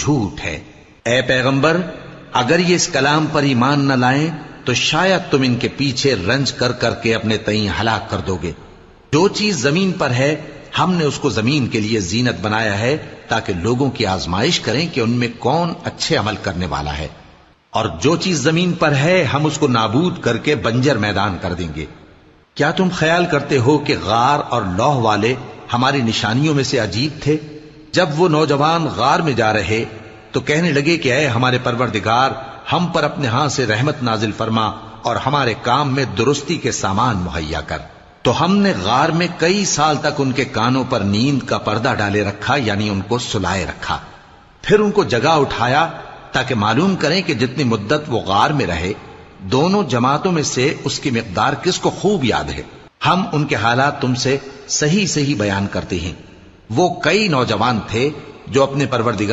جھوٹ ہے۔ اے پیغمبر، اگر یہ اس کلام پر ایمان نہ لائیں تو شاید تم ان کے پیچھے رنج کر کر کے اپنے تئیں ہلاک کر دو گے۔ جو چیز زمین پر ہے ہم نے اس کو زمین کے لیے زینت بنایا ہے تاکہ لوگوں کی آزمائش کریں کہ ان میں کون اچھے عمل کرنے والا ہے، اور جو چیز زمین پر ہے ہم اس کو نابود کر کے بنجر میدان کر دیں گے۔ کیا تم خیال کرتے ہو کہ غار اور لوح والے ہماری نشانیوں میں سے عجیب تھے؟ جب وہ نوجوان غار میں جا رہے تو کہنے لگے کہ اے ہمارے پروردگار، ہم پر اپنے ہاں سے رحمت نازل فرما اور ہمارے کام میں درستی کے سامان مہیا کر۔ تو ہم نے غار میں کئی سال تک ان کے کانوں پر نیند کا پردہ ڈالے رکھا، یعنی ان کو سلائے رکھا، پھر ان کو جگا اٹھایا تاکہ معلوم کریں کہ جتنی مدت وہ غار میں رہے دونوں جماعتوں میں سے اس کی مقدار کس کو خوب یاد ہے۔ ہم ان کے حالات تم سے صحیح صحیح بیان کرتے ہیں۔ وہ کئی نوجوان تھے جو اپنے پروردگار